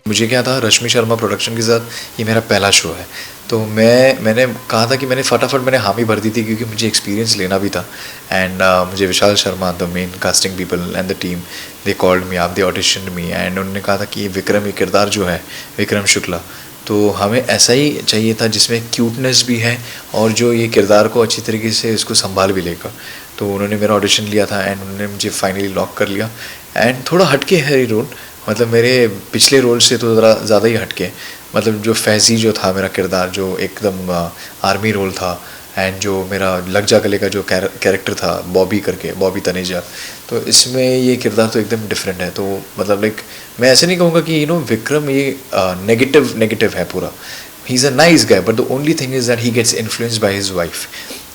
मुझे क्या था, रश्मि शर्मा प्रोडक्शन के साथ ये मेरा पहला शो है, तो मैंने कहा था कि मैंने फटाफट मैंने हामी भर दी थी क्योंकि मुझे एक्सपीरियंस लेना भी था। एंड मुझे Vishal Sharma, the main casting people and the team, they called me up, they auditioned me, and उन्होंने कहा था कि विक्रम, ये किरदार जो है विक्रम शुक्ला, तो हमें ऐसा ही चाहिए था जिसमें क्यूटनेस भी है और जो ये किरदार को अच्छी तरीके से इसको संभाल भी लेगा। तो उन्होंने मेरा ऑडिशन लिया था एंड उन्होंने मुझे फाइनली लॉक कर लिया। एंड थोड़ा हटके है ये रोल, मतलब मेरे पिछले रोल से तो ज़रा ज़्यादा ही हटके। मतलब जो फैज़ी जो था मेरा किरदार, जो एकदम आर्मी रोल था, एंड जो मेरा लग जा गले का जो कैरेक्टर था, बॉबी करके, बॉबी तनेजा, तो इसमें ये किरदार तो एकदम डिफरेंट है। तो मतलब लाइक मैं ऐसे नहीं कहूँगा कि विक्रम ये नेगेटिव है पूरा। He is a nice guy, but the only thing is that he gets influenced by his wife.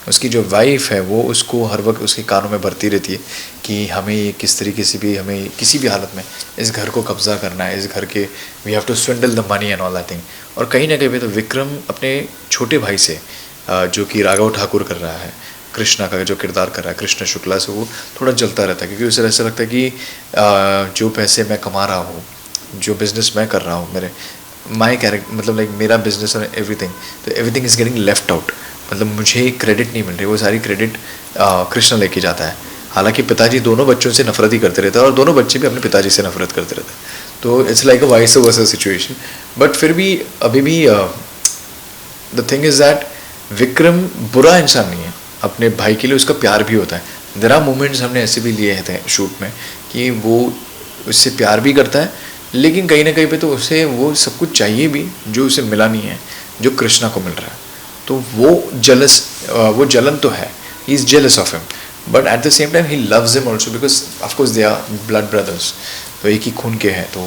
उसकी जो वाइफ है वो उसको हर वक्त उसके कानों में भरती रहती है कि हमें ये किस तरीके से भी, हमें किसी भी हालत में इस घर को कब्ज़ा करना है, इस घर के we have to swindle the money and all that thing. और कहीं ना कहीं पे तो विक्रम अपने छोटे भाई से, जो कि राघव ठाकुर कर रहा है, कृष्णा का जो किरदार कर रहा है, कृष्ण शुक्ला से, वो थोड़ा जलता रहता है क्योंकि उसे ऐसा लगता है कि जो पैसे मैं कमा रहा हूँ, जो बिज़नेस मैं कर रहा हूँ, मेरे माई कैरेक्टर, मतलब लाइक मेरा बिजनेस और एवरीथिंग, तो everything is getting left out. मतलब मुझे क्रेडिट नहीं मिल रही, वो सारी क्रेडिट कृष्ण लेके जाता है। हालांकि पिताजी दोनों बच्चों से नफरत ही करते रहते हैं और दोनों बच्चे भी अपने पिताजी से नफरत करते रहते हैं। तो it's like a vice versa situation. But फिर भी अभी भी the thing is that Vikram बुरा इंसान नहीं है, अपने भाई के लिए उसका प्यार भी होता है। देयर आर मोमेंट्स हमने ऐसे भी लिए थे शूट में कि वो उससे प्यार भी करता है, लेकिन कहीं ना कहीं पे तो उसे वो सब कुछ चाहिए भी जो उसे मिला नहीं है, जो कृष्णा को मिल रहा है। तो वो जलन तो है, he is jealous of him, but at the same time he loves him also because of course they are blood brothers, तो एक ही खून के हैं, तो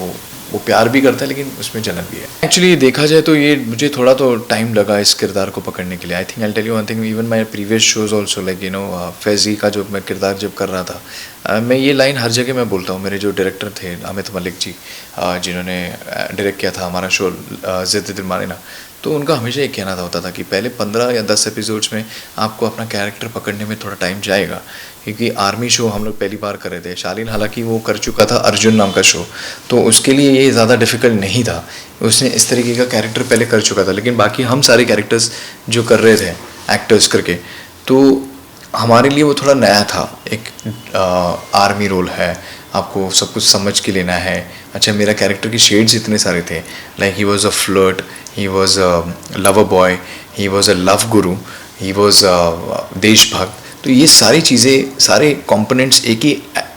वो प्यार भी करता है लेकिन उसमें जलन भी है। एक्चुअली देखा जाए तो ये मुझे थोड़ा तो टाइम लगा इस किरदार को पकड़ने के लिए। I think I tell you one thing, even my previous shows also, like Faizy का जो मैं किरदार जब कर रहा था, मैं ये लाइन हर जगह मैं बोलता हूँ। मेरे जो डायरेक्टर थे अमित मलिक जी, जिन्होंने डायरेक्ट किया था हमारा शो ज़िद दिल मानेना, तो उनका हमेशा एक कहना था होता था कि पहले 15 या 10 एपिसोड्स में आपको अपना कैरेक्टर पकड़ने में थोड़ा टाइम जाएगा, क्योंकि आर्मी शो हम लोग पहली बार कर रहे थे। शालीन हालांकि वो कर चुका था अर्जुन नाम का शो, तो उसके लिए ये ज़्यादा डिफ़िकल्ट नहीं था, उसने इस तरीके का कैरेक्टर पहले कर चुका था। लेकिन बाकी हम सारे कैरेक्टर्स जो कर रहे थे एक्टर्स करके, तो हमारे लिए वो थोड़ा नया था। एक आर्मी रोल है, आपको सब कुछ समझ के लेना है। अच्छा, मेरा कैरेक्टर की शेड्स इतने सारे थे, like he was a flirt, he was a lover boy, he was a love Guru, he was देशभक्त। तो ये सारी चीज़ें, सारे कंपोनेंट्स एक ही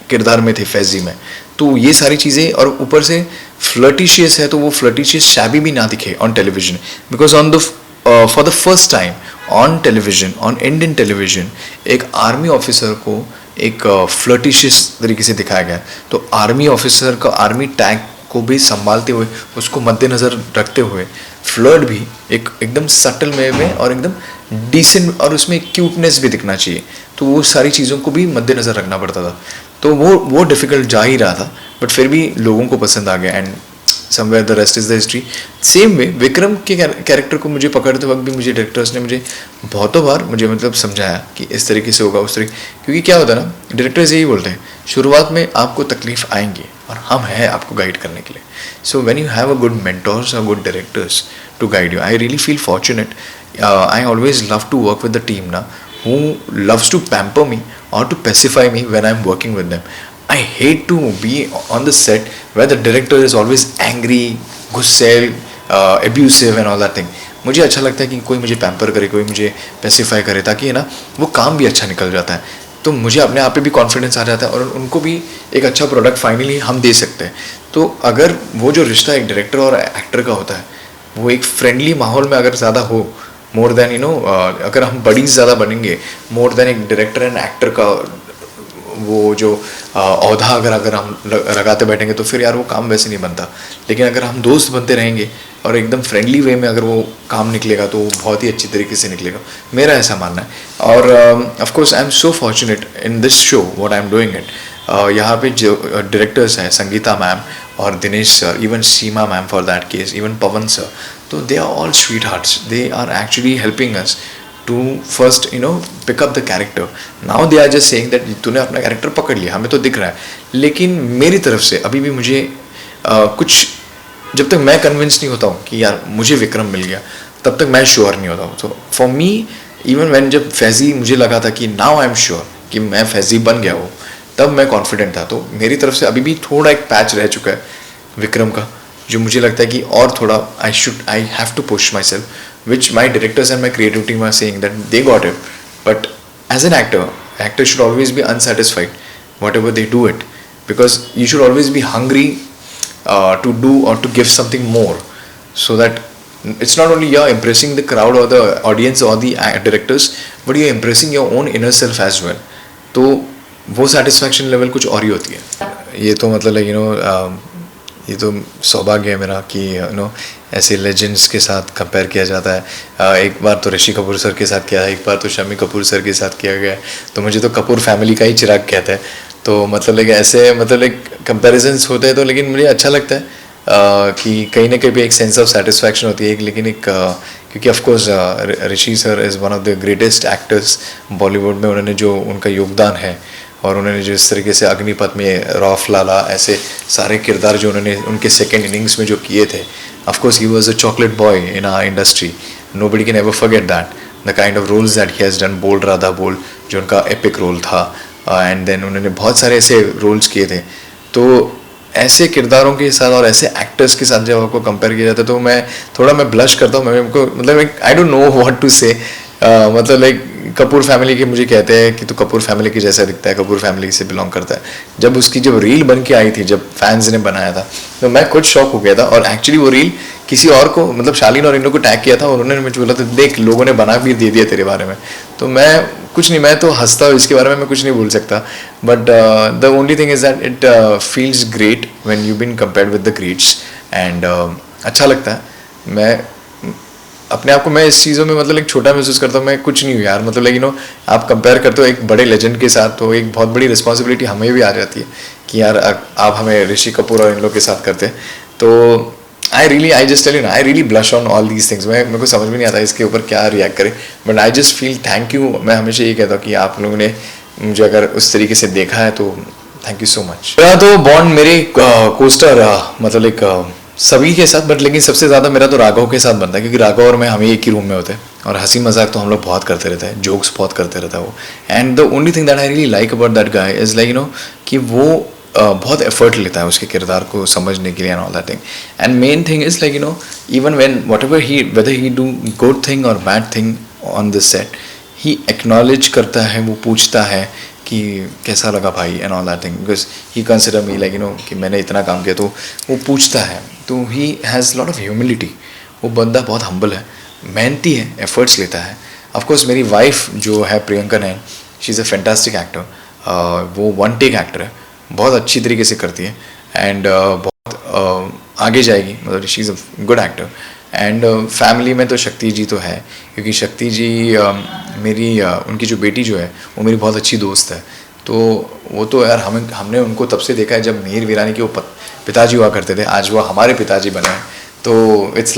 किरदार में थे फैज़ी में। तो ये सारी चीज़ें, और ऊपर से फ्लर्टिशियस है, तो वो फ्लर्टिशियस शैबी भी ना दिखे on television, because on the for the first time on television, on Indian television, एक आर्मी ऑफिसर को एक फ्लर्टिशियस तरीके से दिखाया गया। तो आर्मी ऑफिसर का आर्मी टैग को भी संभालते हुए, उसको मद्देनज़र रखते हुए, फ्लर्ट भी एक एकदम सटल में और एकदम डिसेंट, और उसमें क्यूटनेस भी दिखना चाहिए। तो वो सारी चीज़ों को भी मद्देनज़र रखना पड़ता था। तो वो डिफ़िकल्ट जा ही रहा था, बट फिर भी लोगों को पसंद आ गया, and somewhere the rest is the history. Same way Vikram के कैरेक्टर को मुझे पकड़ते वक्त भी मुझे डायरेक्टर्स ने मुझे बहुतों बार मुझे मतलब समझाया कि इस तरीके से होगा, उस तरीके, क्योंकि क्या होता है ना, डायरेक्टर्स यही बोलते हैं शुरुआत में आपको तकलीफ आएंगी और हम हैं आपको गाइड करने के लिए। So when you have a good mentors और good directors to guide you, I really feel fortunate. I always love to work with the team ना, who loves to pamper me or to pacify me when I'm working with them. I hate to be on the set where the director is always angry, गुस्से, abusive and all that thing. मुझे अच्छा लगता है कि कोई मुझे pamper करे, कोई मुझे पेसिफाई करे, ताकि है ना वो काम भी अच्छा निकल जाता है। तो मुझे अपने आप पे भी कॉन्फिडेंस आ जाता है और उनको भी एक अच्छा प्रोडक्ट फाइनली हम दे सकते हैं। तो अगर वो जो रिश्ता एक डायरेक्टर और एक्टर का होता है, वो एक फ्रेंडली माहौल में अगर ज़्यादा हो, मोर देन अगर हम बडीज ज़्यादा बनेंगे, मोर देन एक डायरेक्टर एंड एक्टर का वो जो औधा अगर हम लगाते बैठेंगे, तो फिर यार वो काम वैसे नहीं बनता। लेकिन अगर हम दोस्त बनते रहेंगे और एकदम फ्रेंडली वे में अगर वो काम निकलेगा, तो वो बहुत ही अच्छी तरीके से निकलेगा, मेरा ऐसा मानना है। और of course I am so fortunate in this show what I am doing it. यहाँ पे जो डायरेक्टर्स हैं, संगीता मैम और Dinesh sir, even Seema ma'am for that case, even Pawan sir, तो they are all sweet hearts. They are actually helping us to first pick up the character. Now they are just saying that तूने अपना character पकड़ लिया, हमें तो दिख रहा है, लेकिन मेरी तरफ से अभी भी मुझे कुछ जब तक मैं कन्विंस नहीं होता हूँ कि यार मुझे विक्रम मिल गया, तब तक मैं श्योर नहीं होता हूँ. तो फॉर मी इवन व्हेन जब फैज़ी मुझे लगा था कि नाउ आई एम श्योर कि मैं फैज़ी बन गया हूँ, तब मैं कॉन्फिडेंट था. तो मेरी तरफ से अभी भी थोड़ा एक पैच रह चुका है विक्रम का, जो मुझे लगता है कि और थोड़ा I have to push myself, which my directors and my creative team are saying that they got it. But as an actor should always be unsatisfied whatever they do it, because you should always be hungry to do or to give something more, so that it's not only you're impressing the crowd or the audience or the directors, but you're impressing your own inner self as well. तो वो satisfaction level कुछ और ही होती है. ये तो मतलब ये तो सौभाग्य है मेरा कि ऐसे लेजेंड्स के साथ कंपेयर किया जाता है. एक बार तो ऋषि कपूर सर के साथ किया है, एक बार तो शम्मी कपूर सर के साथ किया गया है. तो मुझे तो कपूर फैमिली का ही चिराग कहता है. तो मतलब ऐसे कंपैरिजन्स होते हैं. तो लेकिन मुझे अच्छा लगता है कि कहीं ना कहीं एक सेंस ऑफ सेटिस्फैक्शन होती है. लेकिन क्योंकि of course Rishi sir is one of the greatest actors Bollywood में. उन्होंने जो उनका योगदान है, और उन्होंने जिस तरीके से अग्निपथ में, रौफ लाला, ऐसे सारे किरदार जो उन्होंने उनके सेकेंड इनिंग्स में जो किए थे, of course he was a chocolate boy in our industry. Nobody can ever forget that, the kind of roles that he has done. Bol Radha Bol जो उनका एपिक रोल था, एंड देन उन्होंने बहुत सारे ऐसे रोल्स किए थे. तो ऐसे किरदारों के साथ और ऐसे एक्टर्स के साथ जब आपको कंपेयर किया जाता है, तो मैं ब्लश करता हूँ. मैं I don't know what to say. Kapoor family के मुझे कहते हैं कि तू कपूर फैमिली के जैसा दिखता है, कपूर फैमिली से बिलोंग करता है. जब रील बन के आई थी, जब फैंस ने बनाया था, तो मैं खुद शॉक हो गया था. और एक्चुअली वो रील किसी और को, शालीन और इन लोगों को टैग किया था, और उन्होंने मुझे बोला था देख लोगों ने बना भी दे दिया तेरे बारे में. तो मैं तो हंसता हूँ इसके बारे में, मैं कुछ नहीं बोल सकता. But the only thing is that it feels great when you been compared with the greats. And अच्छा लगता है. मैं अपने आप को इस चीज़ों में एक छोटा महसूस करता हूँ. मैं कुछ नहीं हूँ यार. आप कंपेयर करते हो एक बड़े लेजेंड के साथ, तो एक बहुत बड़ी रिस्पॉन्सिबिलिटी हमें भी आ जाती है कि यार आप हमें ऋषि कपूर और इन लोग के साथ करते हैं. तो I just tell you I really blush on all these things. मेरे को समझ में नहीं आता इसके ऊपर क्या रिएक्ट करें. But I just feel thank you. मैं हमेशा ये कहता हूँ कि आप लोगों ने मुझे अगर उस तरीके से देखा है तो थैंक यू सो मच. मेरा तो बॉन्ड मेरे कोस्टर सभी के साथ, बट लेकिन सबसे ज़्यादा मेरा तो राघव के साथ बनता है, क्योंकि राघव और मैं हम एक ही रूम में होते हैं, और हंसी मजाक तो हम लोग बहुत करते रहते हैं, जोक्स बहुत करते रहता है वो. And the only thing that I really like about that guy is कि वो बहुत एफर्ट लेता है उसके किरदार को समझने के लिए, and all that thing. And main thing is even when whether he do good thing और bad thing on this set, he acknowledge करता है, वो पूछता है कि कैसा लगा भाई, and all that thing, because he consider me कि मैंने इतना काम किया. तो वो पूछता है. तो he has lot of humility. वो बंदा बहुत हम्बल है, मेहनती है, एफर्ट्स लेता है. ऑफकोर्स मेरी वाइफ जो है Priyanka Nain, she is a fantastic actor. वो वन टेक एक्टर है, बहुत अच्छी तरीके से करती है, एंड बहुत आगे जाएगी. She is a good actor. And family में तो शक्ति जी तो है, क्योंकि शक्ति जी उनकी जो बेटी जो है वो मेरी बहुत अच्छी दोस्त है. तो वो तो यार हमने उनको तब से देखा है जब मिहिर वीरानी के वो पिताजी हुआ करते थे. आज वो हमारे पिताजी बने हैं. तो इट्स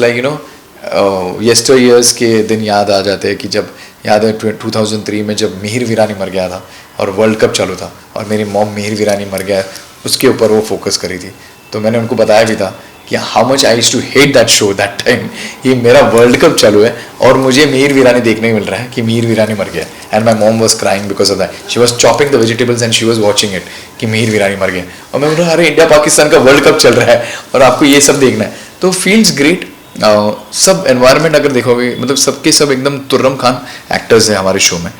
येस्टर ईयर्स के दिन याद आ जाते हैं कि जब याद है 2003 में जब मिहिर वीरानी मर गया था और वर्ल्ड कप चालू था, और मेरी मॉम मिहिर वीरानी मर गया, उसके ऊपर वो फोकस करी थी. तो मैंने उनको बताया भी था कि how much I used to hate that show that time. ये मेरा वर्ल्ड कप चालू है और मुझे मिहिर वीरानी देखने को मिल रहा है कि मिहिर वीरानी मर गया. And my mom was crying because of that. She was chopping the vegetables and she was watching it कि मिहिर वीरानी मर गया. और मैं बोल रहा अरे इंडिया पाकिस्तान का वर्ल्ड कप चल रहा है और आपको ये सब देखना है. तो फील्स ग्रेट. सब एनवायरनमेंट अगर देखोगे, सबके सब एकदम तुर्रम खान एक्टर्स हैं हमारे शो में.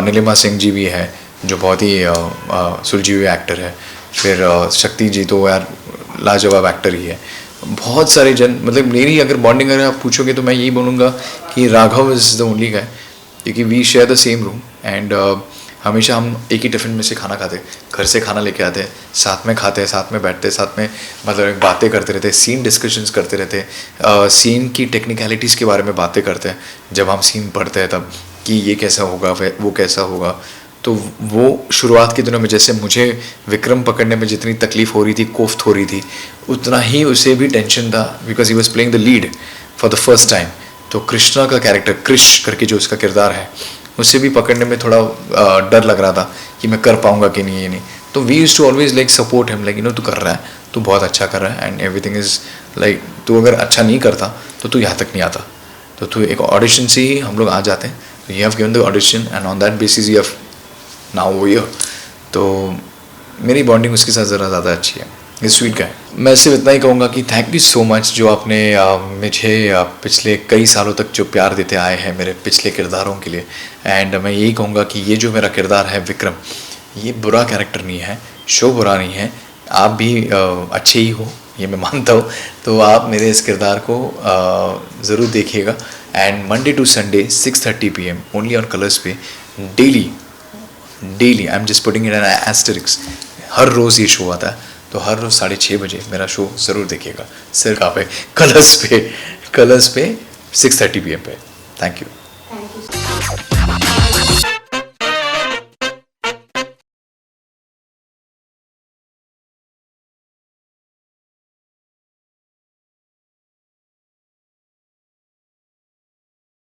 नीलिमा सिंह जी भी है जो बहुत ही सुलझी हुई एक्टर है. फिर शक्ति जी तो यार लाजवाब एक्टर ही है. बहुत सारे जन, मेरी अगर बॉन्डिंग अगर आप पूछोगे तो मैं यही बोलूँगा कि Raghav is the only guy, क्योंकि we share the same room. And हमेशा हम एक ही टिफ़िन में से खाना खाते, घर से खाना लेके आते हैं, साथ में खाते हैं, साथ में बैठते हैं, साथ में बातें करते रहते हैं, सीन डिस्कशंस करते रहते हैं, सीन की टेक्निकलिटीज़ के बारे में बातें करते हैं. जब हम सीन पढ़ते हैं तब कि ये कैसा होगा, वो कैसा होगा. तो वो शुरुआत के दिनों में जैसे मुझे विक्रम पकड़ने में जितनी तकलीफ़ हो रही थी, कोफ्त हो रही थी, उतना ही उसे भी टेंशन था, because he was playing the lead for the first time. तो कृष्णा का कैरेक्टर, क्रिश करके जो उसका किरदार है, उसे भी पकड़ने में थोड़ा डर लग रहा था कि मैं कर पाऊँगा कि नहीं, ये नहीं. तो we used to always support him, तू कर रहा है, तू बहुत अच्छा कर रहा है, एंड एवरीथिंग इज़ लाइक तू अगर अच्छा नहीं करता तो तू यहाँ तक नहीं आता, तो तू एक ऑडिशन से ही हम लोग आ जाते हैं. तो you have given the audition and on that basis you have now वो ईयर. तो मेरी बॉन्डिंग उसके साथ ज़रा ज़्यादा अच्छी है. ये स्वीट का है. मैं सिर्फ इतना ही कहूँगा कि थैंक यू सो मच जो आपने मुझे पिछले कई सालों तक जो प्यार देते आए हैं मेरे पिछले किरदारों के लिए. एंड मैं यही कहूँगा कि ये जो मेरा किरदार है विक्रम, ये बुरा कैरेक्टर नहीं है, शो बुरा नहीं है. आप भी अच्छे ही हो, ये मैं मानता हूँ. तो आप मेरे इस किरदार को ज़रूर देखिएगा. And Monday to Sunday 6:30 PM only on Colors पे. Daily I am just putting it an asterisks, हर रोज़ ये शो आता है. तो हर रोज़ 6:30 बजे मेरा शो ज़रूर देखिएगा. सिर्फ आप कलर्स पे 6:30 PM पे. Thank you.